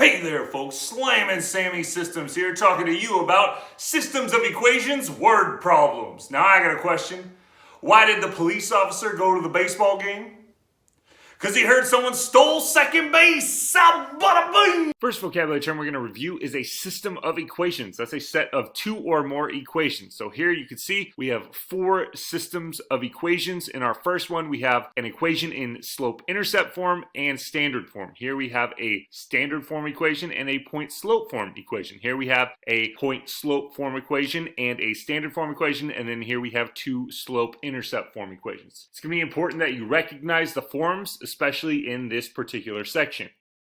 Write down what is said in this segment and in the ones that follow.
Hey there folks, Slammin' Sammy Systems here talking to you about systems of equations word problems. Now I got a question. Why did the police officer go to the baseball game? Because he heard someone stole second base. Bada boom! First vocabulary term we're going to review is a system of equations. That's a set of two or more equations. So here you can see we have four systems of equations. In our first one, we have an equation in slope-intercept form and standard form. Here we have a standard form equation and a point-slope form equation. Here we have a point-slope form equation and a standard form equation. And then here we have two slope-intercept form equations. It's going to be important that you recognize the forms, especially in this particular section.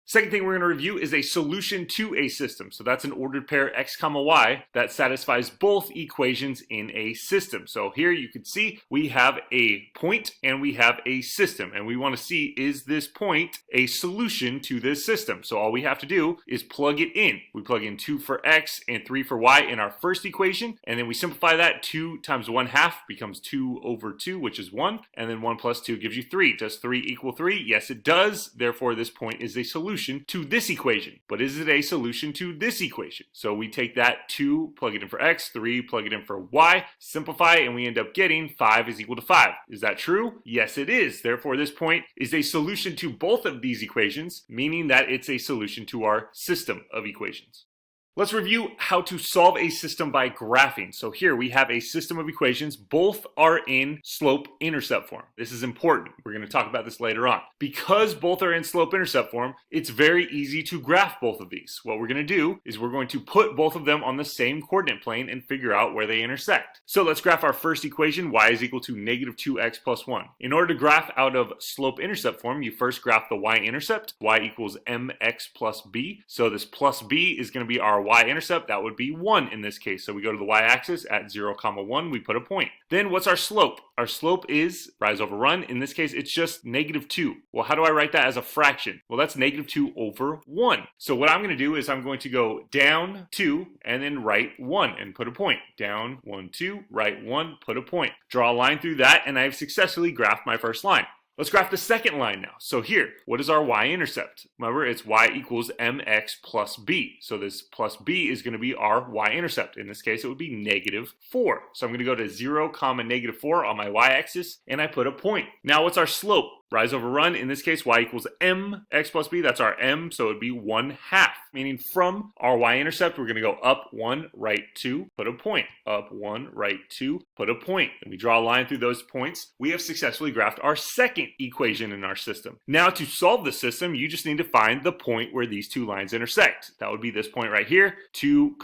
Second thing we're going to review is a solution to a system. So that's an ordered pair x comma y that satisfies both equations in a system. So here you can see we have a point and we have a system, and we want to see, is this point a solution to this system? So all we have to do is plug it in. We plug in 2 for x and 3 for y in our first equation, and then we simplify that. 2 times 1/2 becomes 2 over 2, which is 1, and then 1 plus 2 gives you 3. Does 3 equal 3? Yes, it does. Therefore, this point is a solution to this equation. But is it a solution to this equation? So we take that 2, plug it in for x, 3, plug it in for y, simplify, and we end up getting 5 is equal to 5. Is that true? Yes, it is. Therefore, this point is a solution to both of these equations, meaning that it's a solution to our system of equations. Let's review how to solve a system by graphing. So here we have a system of equations. Both are in slope-intercept form. This is important. We're going to talk about this later on. Because both are in slope-intercept form, it's very easy to graph both of these. What we're going to do is we're going to put both of them on the same coordinate plane and figure out where they intersect. So let's graph our first equation, y is equal to negative 2x plus 1. In order to graph out of slope-intercept form, you first graph the y-intercept. Y equals mx plus b. So this plus b is going to be our y-intercept. That would be 1 in this case. So we go to the y-axis at 0, 1, we put a point. Then what's our slope? Our slope is rise over run. In this case, it's just negative 2. Well, how do I write that as a fraction? Well, that's negative 2 over 1. So what I'm going to do is I'm going to go down 2 and then write 1 and put a point. Down 1, 2, write 1, put a point. Draw a line through that, and I've successfully graphed my first line. Let's graph the second line now. So here, what is our y-intercept? Remember, it's y equals mx plus b. So this plus b is going to be our y-intercept. In this case, it would be negative 4. So I'm going to go to 0, negative 4 on my y-axis, and I put a point. Now, what's our slope? Rise over run. In this case, y equals mx plus b. That's our m, so it would be 1/2. Meaning from our y-intercept, we're going to go up 1, right 2, put a point. Up 1, right 2, put a point. And we draw a line through those points. We have successfully graphed our second equation in our system. Now to solve the system, you just need to find the point where these two lines intersect. That would be this point right here, 2,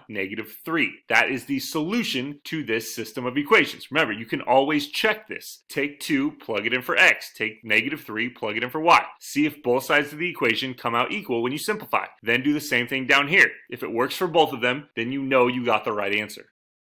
negative 3. That is the solution to this system of equations. Remember, you can always check this. Take 2, plug it in for x. Take negative 3, plug it in for y. See if both sides of the equation come out equal when you simplify. Then do the same thing down here. If it works for both of them, then you know you got the right answer.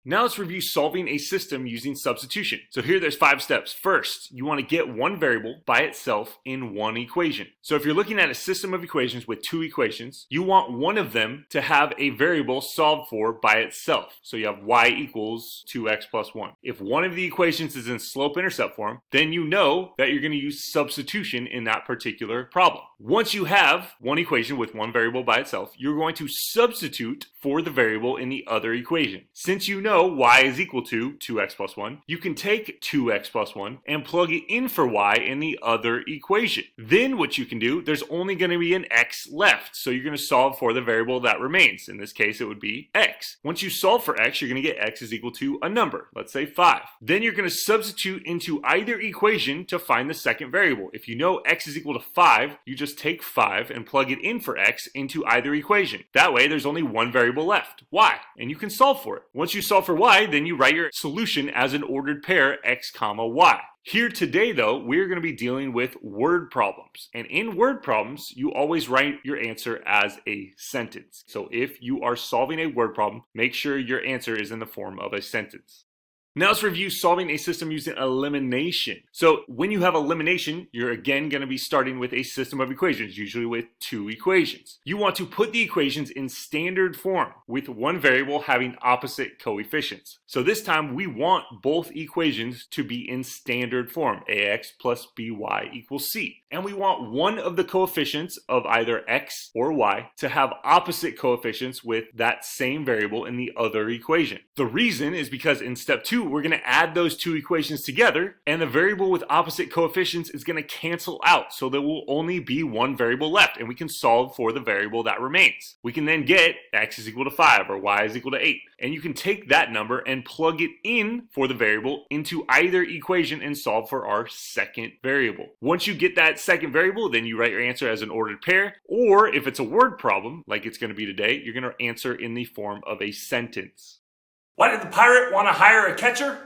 Now let's review solving a system using substitution. So here there's 5 steps. First, you want to get one variable by itself in one equation. So if you're looking at a system of equations with 2 equations, you want one of them to have a variable solved for by itself. So you have y equals 2x plus 1. If one of the equations is in slope-intercept form, then you know that you're going to use substitution in that particular problem. Once you have one equation with one variable by itself, you're going to substitute for the variable in the other equation. Since you know y is equal to 2x plus 1, you can take 2x plus 1 and plug it in for y in the other equation. Then what you can do, there's only going to be an x left, so you're going to solve for the variable that remains. In this case, it would be x. Once you solve for x, you're going to get x is equal to a number, let's say 5. Then you're going to substitute into either equation to find the second variable. If you know x is equal to 5, you just take 5 and plug it in for x into either equation. That way, there's only one variable left, y, and you can solve for it. Once you solve for y, then you write your solution as an ordered pair x comma y. Here today, though, we're going to be dealing with word problems. And in word problems, you always write your answer as a sentence. So if you are solving a word problem, make sure your answer is in the form of a sentence. Now let's review solving a system using elimination. So when you have elimination, you're again going to be starting with a system of equations, usually with two equations. You want to put the equations in standard form with one variable having opposite coefficients. So this time we want both equations to be in standard form, ax plus by equals c. And we want one of the coefficients of either x or y to have opposite coefficients with that same variable in the other equation. The reason is because in step 2, we're going to add those two equations together, and the variable with opposite coefficients is going to cancel out, so there will only be one variable left, and we can solve for the variable that remains. We can then get x is equal to 5 or y is equal to 8, and you can take that number and plug it in for the variable into either equation and solve for our second variable. Once you get that second variable, then you write your answer as an ordered pair, or if it's a word problem, like it's going to be today, you're going to answer in the form of a sentence. Why did the pirate want to hire a catcher?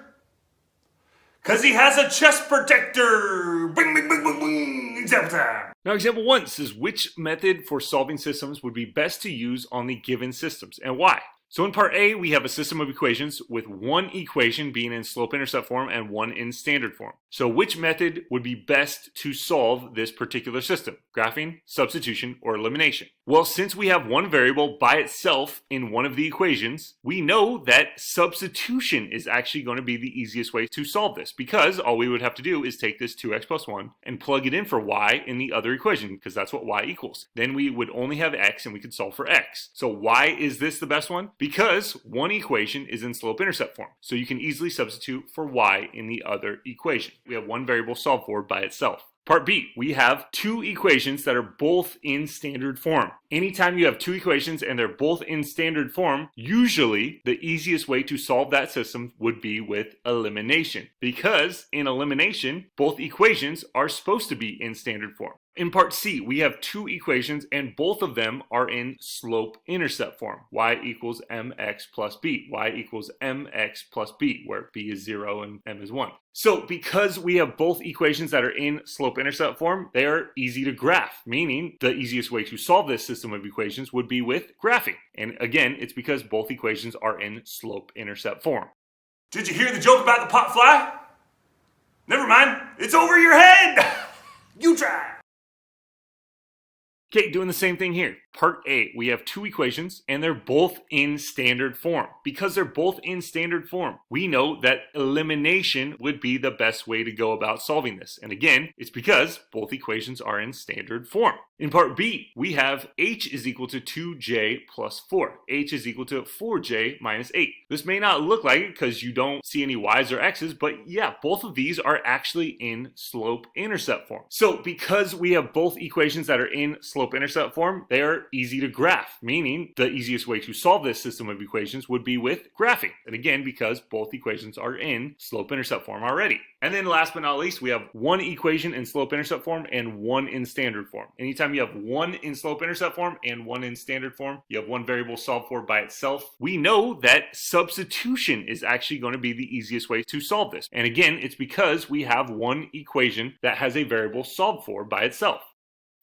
Because he has a chest protector. Bing, bing, bing, bing, bing. Example time. Now example 1 says which method for solving systems would be best to use on the given systems and why. So in part A, we have a system of equations with one equation being in slope-intercept form and one in standard form. So which method would be best to solve this particular system? Graphing, substitution, or elimination? Well, since we have one variable by itself in one of the equations, we know that substitution is actually going to be the easiest way to solve this, because all we would have to do is take this 2x plus 1 and plug it in for y in the other equation, because that's what y equals. Then we would only have x and we could solve for x. So why is this the best one? Because one equation is in slope-intercept form, so you can easily substitute for y in the other equation. We have one variable solved for by itself. Part B, we have two equations that are both in standard form. Anytime you have two equations and they're both in standard form, usually the easiest way to solve that system would be with elimination, because in elimination, both equations are supposed to be in standard form. In part C, we have two equations and both of them are in slope-intercept form. Y equals mx plus b. Y equals mx plus b, where b is 0 and m is 1. So because we have both equations that are in slope-intercept form, they are easy to graph, meaning the easiest way to solve this system of equations would be with graphing. And again, it's because both equations are in slope-intercept form. Did you hear the joke about the pot fly? Never mind, it's over your head. You try. Okay, doing the same thing here. Part A, we have two equations and they're both in standard form. Because they're both in standard form, we know that elimination would be the best way to go about solving this. And again, it's because both equations are in standard form. In part B, we have h is equal to 2j plus 4. H is equal to 4j minus 8. This may not look like it because you don't see any y's or x's, but yeah, both of these are actually in slope-intercept form. So because we have both equations that are in slope-intercept form, they are easy to graph, meaning the easiest way to solve this system of equations would be with graphing. And again, because both equations are in slope-intercept form already. And then last but not least, we have one equation in slope-intercept form and one in standard form. Anytime you have one in slope-intercept form and one in standard form, you have one variable solved for by itself. We know that substitution is actually going to be the easiest way to solve this. And again, it's because we have one equation that has a variable solved for by itself.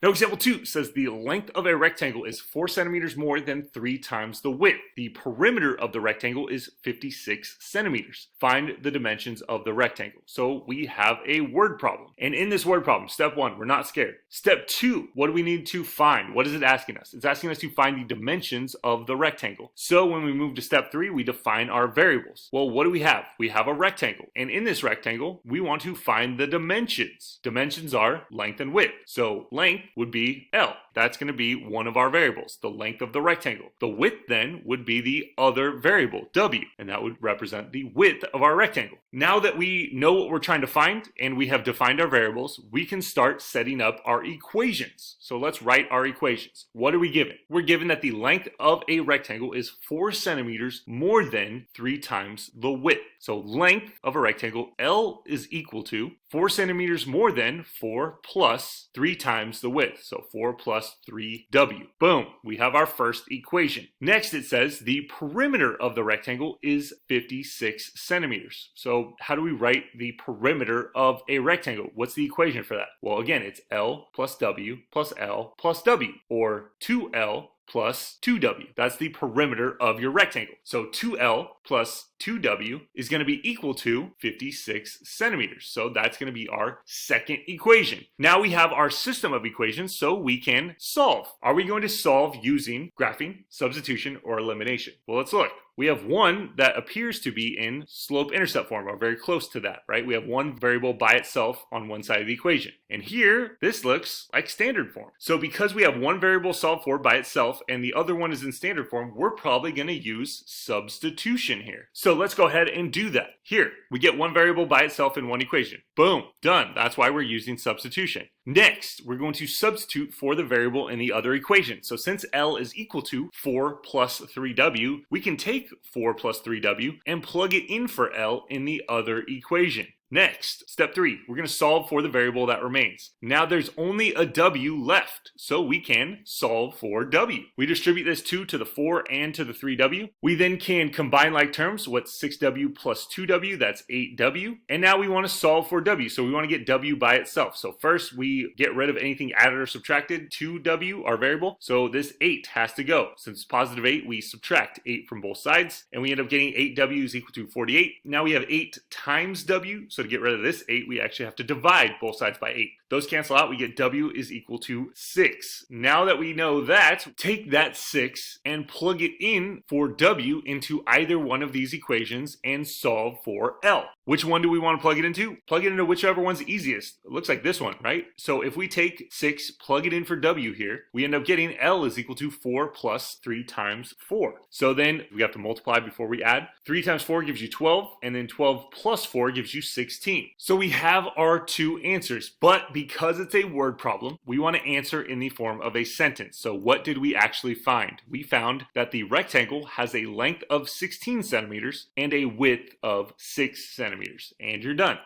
Now example 2 says the length of a rectangle is 4 centimeters more than 3 times the width. The perimeter of the rectangle is 56 centimeters. Find the dimensions of the rectangle. So we have a word problem. And in this word problem, step 1, we're not scared. Step 2, what do we need to find? What is it asking us? It's asking us to find the dimensions of the rectangle. So when we move to step 3, we define our variables. Well, what do we have? We have a rectangle. And in this rectangle, we want to find the dimensions. Dimensions are length and width. So length would be L. That's going to be one of our variables, the length of the rectangle. The width then would be the other variable, W, and that would represent the width of our rectangle. Now that we know what we're trying to find and we have defined our variables, we can start setting up our equations. So let's write our equations. What are we given? We're given that the length of a rectangle is 4 centimeters more than 3 times the width. So length of a rectangle, L, is equal to 4 centimeters more than 4 plus 3 times the width. So 4 plus 3W. Boom, we have our first equation. Next it says the perimeter of the rectangle is 56 centimeters. So how do we write the perimeter of a rectangle? What's the equation for that? Well, again, it's L plus W plus L plus W, or 2L plus 2w. That's the perimeter of your rectangle. So 2L plus 2w is going to be equal to 56 centimeters. So that's going to be our second equation. Now we have our system of equations, so we can solve. Are we going to solve using graphing, substitution, or elimination? Well, let's look. We have one that appears to be in slope-intercept form, or very close to that, right? We have one variable by itself on one side of the equation. And here, this looks like standard form. So because we have one variable solved for by itself and the other one is in standard form, we're probably going to use substitution here. So let's go ahead and do that. Here, we get one variable by itself in one equation. Boom, done. That's why we're using substitution. Next, we're going to substitute for the variable in the other equation. So since L is equal to 4 plus 3w, we can take 4 plus 3w and plug it in for L in the other equation. Next, step 3, we're going to solve for the variable that remains. Now there's only a w left, so we can solve for w. We distribute this 2 to the 4 and to the 3w. We then can combine like terms. What's 6w plus 2w? That's 8w. And now we want to solve for w, so we want to get w by itself. So first, we get rid of anything added or subtracted to w, our variable. So this 8 has to go. Since it's positive 8, we subtract 8 from both sides, and we end up getting 8w is equal to 48. Now we have 8 times w. So to get rid of this 8, we actually have to divide both sides by 8. Those cancel out, we get w is equal to 6. Now that we know that, take that 6 and plug it in for w into either one of these equations and solve for L. Which one do we want to plug it into? Plug it into whichever one's easiest. It looks like this one, right? So if we take 6, plug it in for w here, we end up getting L is equal to 4 plus 3 times 4. So then we have to multiply before we add. 3 times 4 gives you 12, and then 12 plus 4 gives you 16. So we have our two answers, but because it's a word problem, we want to answer in the form of a sentence. So what did we actually find? We found that the rectangle has a length of 16 centimeters and a width of 6 centimeters. And you're done.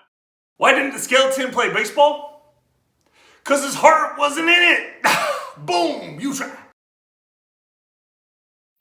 Why didn't the skeleton play baseball? Because his heart wasn't in it. Boom, you try.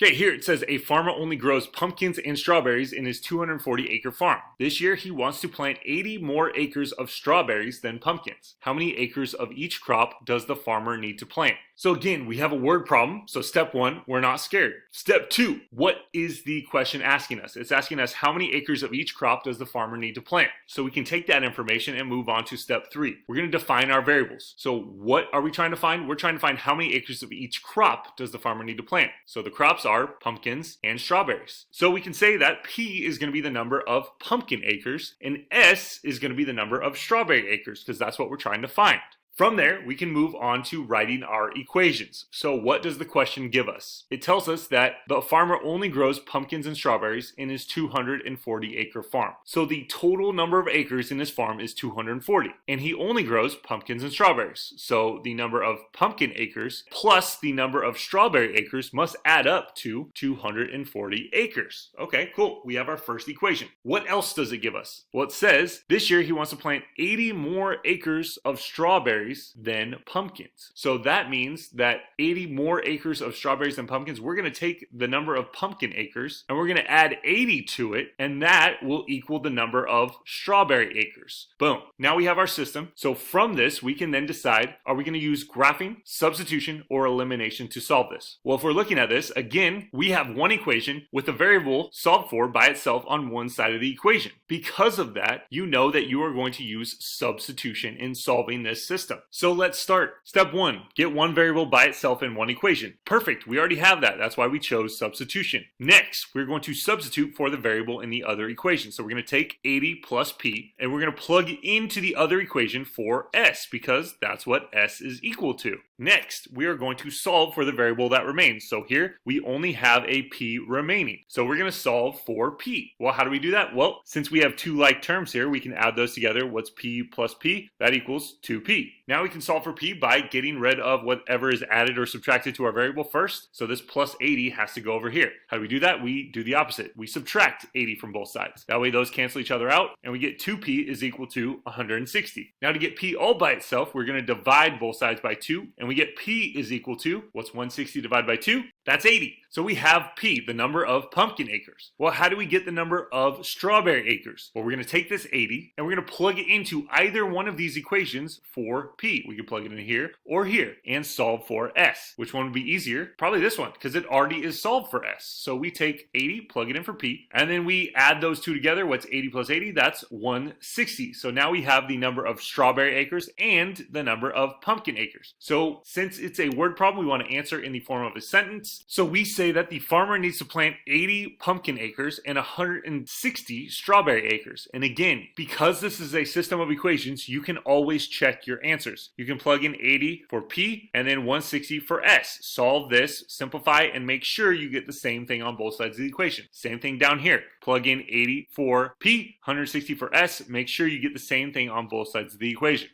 Okay, here it says a farmer only grows pumpkins and strawberries in his 240-acre farm. This year, he wants to plant 80 more acres of strawberries than pumpkins. How many acres of each crop does the farmer need to plant? So again, we have a word problem. So step 1, we're not scared. Step 2, what is the question asking us? It's asking us how many acres of each crop does the farmer need to plant? So we can take that information and move on to step 3. We're going to define our variables. So what are we trying to find? We're trying to find how many acres of each crop does the farmer need to plant. So the crops are pumpkins and strawberries. So we can say that P is going to be the number of pumpkin acres and S is going to be the number of strawberry acres because that's what we're trying to find. From there, we can move on to writing our equations. So what does the question give us? It tells us that the farmer only grows pumpkins and strawberries in his 240-acre farm. So the total number of acres in his farm is 240. And he only grows pumpkins and strawberries. So the number of pumpkin acres plus the number of strawberry acres must add up to 240 acres. Okay, cool. We have our first equation. What else does it give us? Well, it says this year he wants to plant 80 more acres of strawberries than pumpkins. So that means that 80 more acres of strawberries than pumpkins, we're going to take the number of pumpkin acres and we're going to add 80 to it, and that will equal the number of strawberry acres. Boom. Now we have our system. So from this, we can then decide, are we going to use graphing, substitution, or elimination to solve this? Well, if we're looking at this, again, we have one equation with a variable solved for by itself on one side of the equation. Because of that, you know that you are going to use substitution in solving this system. So let's start. Step 1, get one variable by itself in one equation. Perfect, we already have that. That's why we chose substitution. Next, we're going to substitute for the variable in the other equation. So we're going to take 80 plus P, and we're going to plug into the other equation for S, because that's what S is equal to. Next, we are going to solve for the variable that remains. So here, we only have a P remaining. So we're going to solve for P. Well, how do we do that? Well, since we have two like terms here, we can add those together. What's P plus P? That equals 2P. Now we can solve for P by getting rid of whatever is added or subtracted to our variable first. So this plus 80 has to go over here. How do we do that? We do the opposite. We subtract 80 from both sides. That way those cancel each other out, and we get 2P is equal to 160. Now to get P all by itself, we're going to divide both sides by 2, and we get P is equal to, what's 160 divided by 2? That's 80. So we have P, the number of pumpkin acres. Well, how do we get the number of strawberry acres? Well, we're going to take this 80 and we're going to plug it into either one of these equations for P. We can plug it in here or here and solve for S. Which one would be easier? Probably this one, because it already is solved for S. So we take 80, plug it in for P, and then we add those two together. What's 80 plus 80? That's 160. So now we have the number of strawberry acres and the number of pumpkin acres. So since it's a word problem, we want to answer in the form of a sentence. So we say that the farmer needs to plant 80 pumpkin acres and 160 strawberry acres. And again, because this is a system of equations, you can always check your answers. You can plug in 80 for P and then 160 for S. Solve this, simplify, and make sure you get the same thing on both sides of the equation. Same thing down here. Plug in 80 for P, 160 for S. Make sure you get the same thing on both sides of the equation.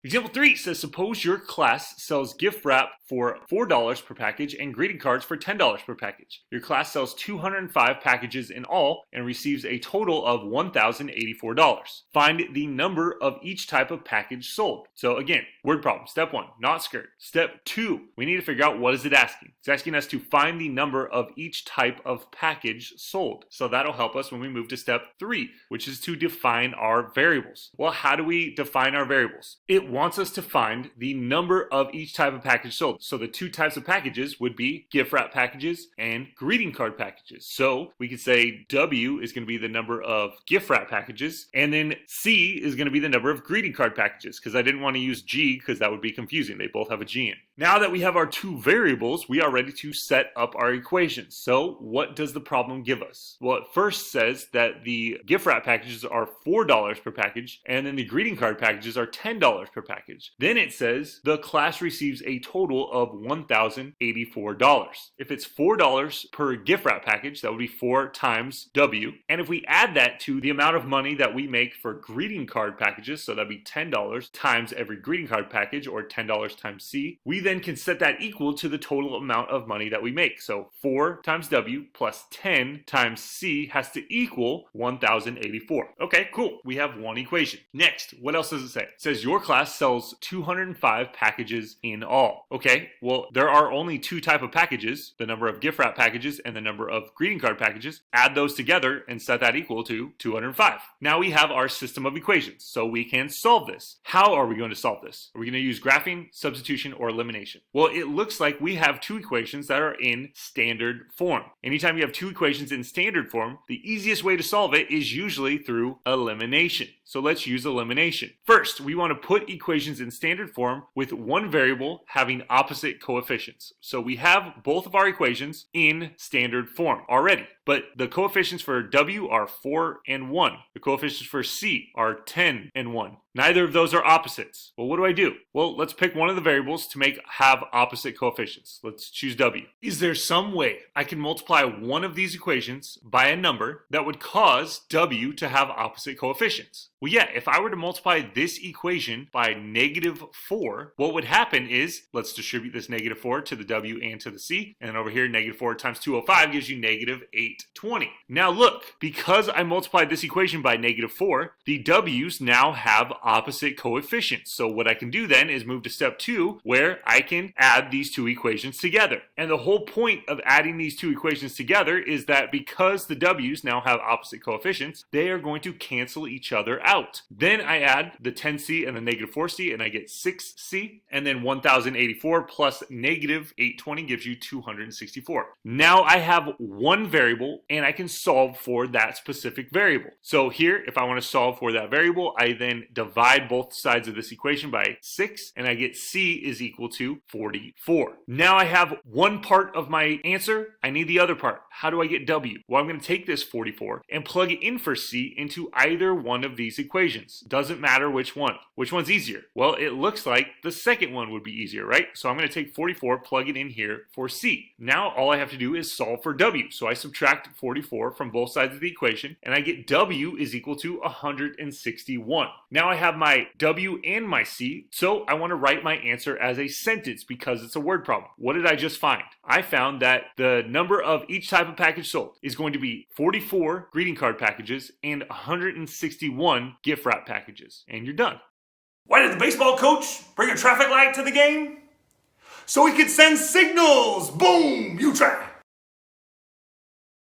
Example 3 says, suppose your class sells gift wrap for $4 per package and greeting cards for $10 per package. Your class sells 205 packages in all and receives a total of $1,084. Find the number of each type of package sold. So again, word problem. Step 1, not scared. Step 2, we need to figure out what is it asking. It's asking us to find the number of each type of package sold. So that'll help us when we move to step 3, which is to define our variables. Well, how do we define our variables? It wants us to find the number of each type of package sold. So the two types of packages would be gift wrap packages and greeting card packages. So we could say W is going to be the number of gift wrap packages, and then C is going to be the number of greeting card packages, because I didn't want to use G because that would be confusing. They both have a G in. Now that we have our two variables, we are ready to set up our equations. So what does the problem give us? Well, it first says that the gift wrap packages are $4 per package, and then the greeting card packages are $10 per package. Then it says the class receives a total of $1,084. If it's $4 per gift wrap package, that would be 4 times W. And if we add that to the amount of money that we make for greeting card packages, so that'd be $10 times every greeting card package, or $10 times C, we then can set that equal to the total amount of money that we make. So 4 times W plus 10 times C has to equal 1,084. Okay, cool. We have one equation. Next, what else does it say? It says your class sells 205 packages in all. Okay, well, there are only two type of packages, the number of gift wrap packages and the number of greeting card packages. Add those together and set that equal to 205. Now we have our system of equations, so we can solve this. How are we going to solve this? Are we going to use graphing, substitution, or elimination? Well, it looks like we have two equations that are in standard form. Anytime you have two equations in standard form, the easiest way to solve it is usually through elimination. So let's use elimination. First, we want to put equations in standard form with one variable having opposite coefficients. So we have both of our equations in standard form already, but the coefficients for W are 4 and 1. The coefficients for C are 10 and 1. Neither of those are opposites. Well, what do I do? Well, let's pick one of the variables to have opposite coefficients. Let's choose W. Is there some way I can multiply one of these equations by a number that would cause W to have opposite coefficients? Well, yeah, if I were to multiply this equation by -4, what would happen is, let's distribute this -4 to the W and to the C, and then over here, -4 times 205 gives you -820. Now look, because I multiplied this equation by -4, the W's now have opposite coefficients. So what I can do then is move to step 2, where I can add these two equations together. And the whole point of adding these two equations together is that because the W's now have opposite coefficients, they are going to cancel each other out. Then I add the 10C and the -4C, and I get 6C, and then 1,084 plus -820 gives you 264. Now I have one variable, and I can solve for that specific variable. So here, if I want to solve for that variable, I then divide both sides of this equation by 6, and I get C is equal to 44. Now I have one part of my answer. I need the other part. How do I get W? Well, I'm going to take this 44 and plug it in for C into either one of these equations. Doesn't matter which one. Which one's easier? Well, it looks like the second one would be easier, right? So I'm going to take 44, plug it in here for C. Now all I have to do is solve for W. So I subtract 44 from both sides of the equation, and I get W is equal to 161. Now I have my W and my C, so I want to write my answer as a sentence because it's a word problem. What did I just find? I found that the number of each type of package sold is going to be 44 greeting card packages and 161 gift wrap packages. And you're done. Why did the baseball coach bring a traffic light to the game? so he could send signals. Boom, you try.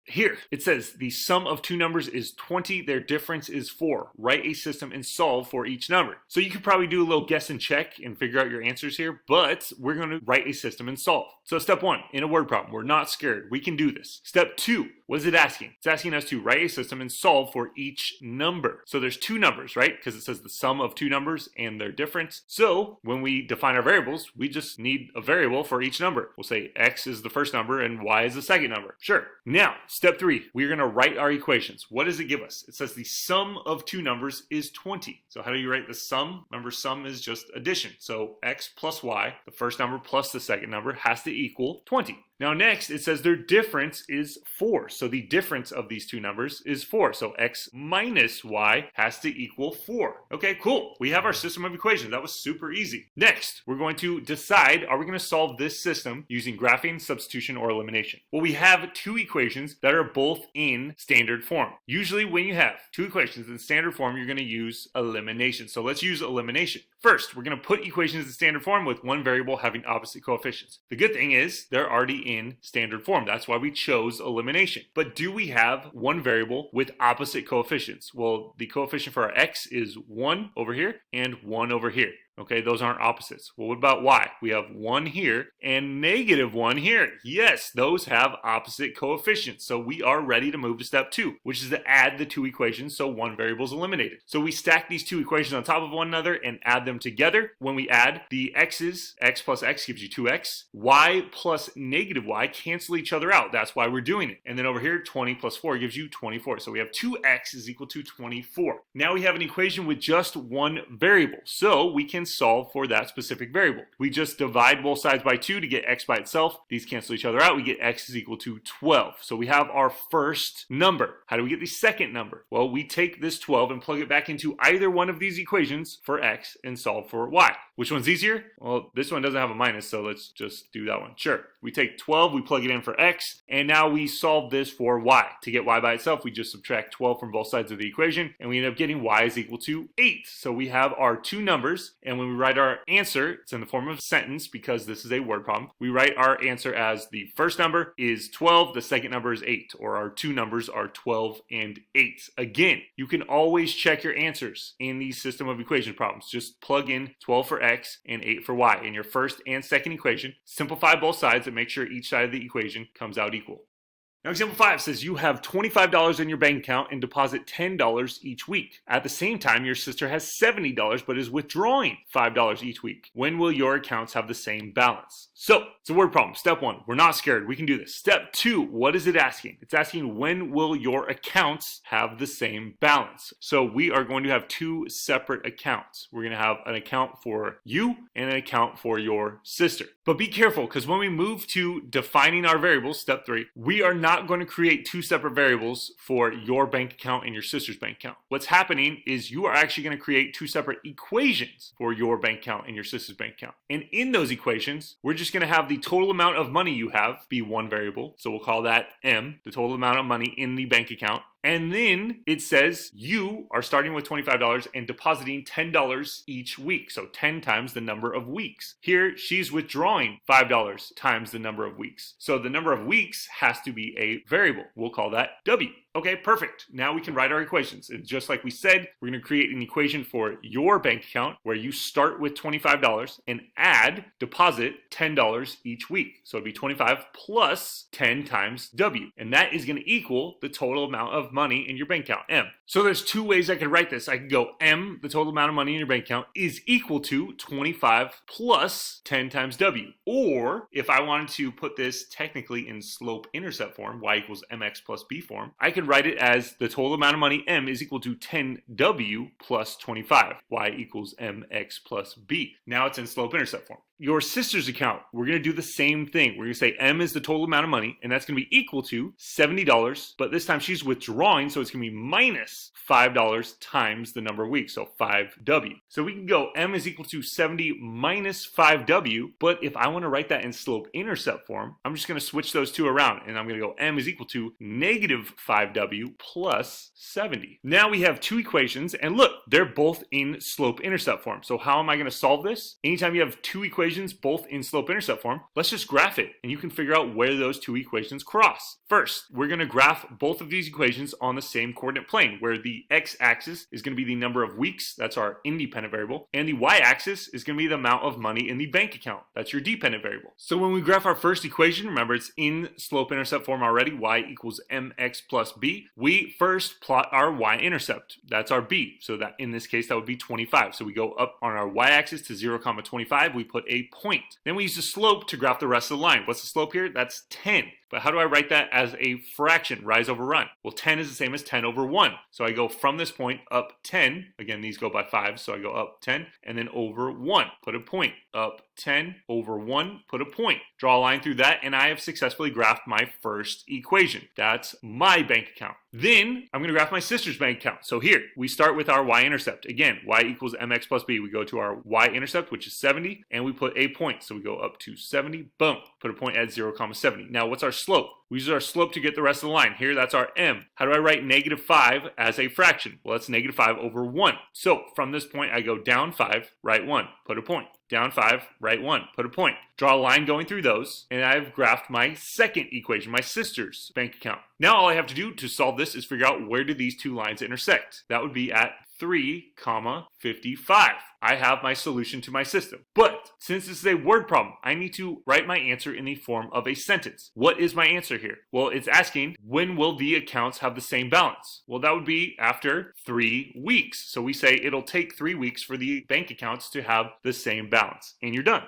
Here, it says the sum of two numbers is 20, their difference is 4. Write a system and solve for each number. So you could probably do a little guess and check and figure out your answers here, but we're going to write a system and solve. So step 1, in a word problem, we're not scared. We can do this. Step 2, what is it asking? It's asking us to write a system and solve for each number. So there's two numbers, right? Because it says the sum of two numbers and their difference. So when we define our variables, we just need a variable for each number. We'll say x is the first number and y is the second number. Sure. Now, step 3, we're going to write our equations. What does it give us? It says the sum of two numbers is 20. So how do you write the sum? Remember, sum is just addition. So x plus y, the first number plus the second number, has to equal 20. Now next, it says their difference is 4. So the difference of these two numbers is 4. So x minus y has to equal 4. Okay, cool. We have our system of equations. That was super easy. Next, we're going to decide, are we going to solve this system using graphing, substitution, or elimination? Well, we have two equations that are both in standard form. Usually when you have two equations in standard form, you're going to use elimination. So let's use elimination. First, we're going to put equations in standard form with one variable having opposite coefficients. The good thing is they're already in standard form. That's why we chose elimination. But do we have one variable with opposite coefficients? Well, the coefficient for our x is 1 over here and 1 over here. Okay, those aren't opposites. Well, what about y? We have 1 here and negative 1 here. Yes, those have opposite coefficients. So we are ready to move to step 2, which is to add the two equations so one variable is eliminated. So we stack these two equations on top of one another and add them together. When we add the x's, x plus x gives you 2x. Y plus negative y cancel each other out. That's why we're doing it. And then over here, 20 plus 4 gives you 24. So we have 2x is equal to 24. Now we have an equation with just one variable. So we can solve for that specific variable. We just divide both sides by 2 to get x by itself. These cancel each other out. We get x is equal to 12. So we have our first number. How do we get the second number? Well, we take this 12 and plug it back into either one of these equations for x and solve for y. Which one's easier? Well, this one doesn't have a minus, so let's just do that one. Sure. We take 12, we plug it in for x, and now we solve this for y. To get y by itself, we just subtract 12 from both sides of the equation, and we end up getting y is equal to 8. So we have our two numbers, and when we write our answer, it's in the form of a sentence because this is a word problem. We write our answer as the first number is 12, the second number is 8, or our two numbers are 12 and 8. Again, you can always check your answers in the system of equation problems. Just plug in 12 for x and 8 for y in your first and second equation. Simplify both sides and make sure each side of the equation comes out equal. Now, example 5 says you have $25 in your bank account and deposit $10 each week. At the same time, your sister has $70 but is withdrawing $5 each week. When will your accounts have the same balance? So, it's a word problem. Step 1, we're not scared. We can do this. Step 2, what is it asking? It's asking when will your accounts have the same balance? So, we are going to have two separate accounts. We're going to have an account for you and an account for your sister. But be careful because when we move to defining our variables, step 3, we are not going to create two separate variables for your bank account and your sister's bank account. What's happening is you are actually going to create two separate equations for your bank account and your sister's bank account. And in those equations, we're just going to have the total amount of money you have be one variable. So we'll call that M, the total amount of money in the bank account. And then it says you are starting with $25 and depositing $10 each week. So 10 times the number of weeks. Here, she's withdrawing $5 times the number of weeks. So the number of weeks has to be a variable. We'll call that W. Okay, perfect. Now we can write our equations. And just like we said, we're going to create an equation for your bank account where you start with $25 and deposit $10 each week. So it'd be 25 plus 10 times W. And that is going to equal the total amount of money in your bank account, M. So there's two ways I could write this. I could go M, the total amount of money in your bank account, is equal to 25 plus 10 times W. Or if I wanted to put this technically in slope-intercept form, y equals mx plus b form, I could write it as the total amount of money M is equal to 10W plus 25. Y equals mx plus b. Now it's in slope-intercept form. Your sister's account, we're going to do the same thing. We're going to say M is the total amount of money, and that's going to be equal to $70, but this time she's withdrawing, so it's going to be minus $5 times the number of weeks, so 5W. So we can go M is equal to 70 minus 5W, but if I want to write that in slope-intercept form, I'm just going to switch those two around, and I'm going to go M is equal to negative 5W plus 70. Now we have two equations, and look, they're both in slope-intercept form. So how am I going to solve this? Anytime you have two equations equations both in slope-intercept form, let's just graph it, and you can figure out where those two equations cross. First, we're going to graph both of these equations on the same coordinate plane, where the x-axis is going to be the number of weeks, that's our independent variable, and the y-axis is going to be the amount of money in the bank account, that's your dependent variable. So when we graph our first equation, remember it's in slope-intercept form already, y equals mx plus b, we first plot our y-intercept, that's our b, so that in this case that would be 25. So we go up on our y-axis to 0, 25, we put a point. Then we use the slope to graph the rest of the line. What's the slope here? That's 10. But how do I write that as a fraction, rise over run? Well, 10 is the same as 10 over 1. So I go from this point up 10. Again, these go by 5, so I go up 10, and then over 1, put a point. Up 10 over 1, put a point. Draw a line through that, and I have successfully graphed my first equation. That's my bank account. Then I'm going to graph my sister's bank account. So here, we start with our y-intercept. Again, y equals mx plus b. We go to our y-intercept, which is 70, and we put a point. So we go up to 70, boom, put a point at 0, 70. Now, what's our slope? We use our slope to get the rest of the line. Here, that's our m. How do I write -5 as a fraction? Well, that's -5 over 1. So from this point, I go down 5, right 1, put a point. Down 5, right 1, put a point. Draw a line going through those, and I've graphed my second equation, my sister's bank account. Now all I have to do to solve this is figure out where do these two lines intersect. That would be at 3, 55. I have my solution to my system. But since this is a word problem, I need to write my answer in the form of a sentence. What is my answer here? Well, it's asking, when will the accounts have the same balance? Well, that would be after 3 weeks. So we say it'll take 3 weeks for the bank accounts to have the same balance. And you're done.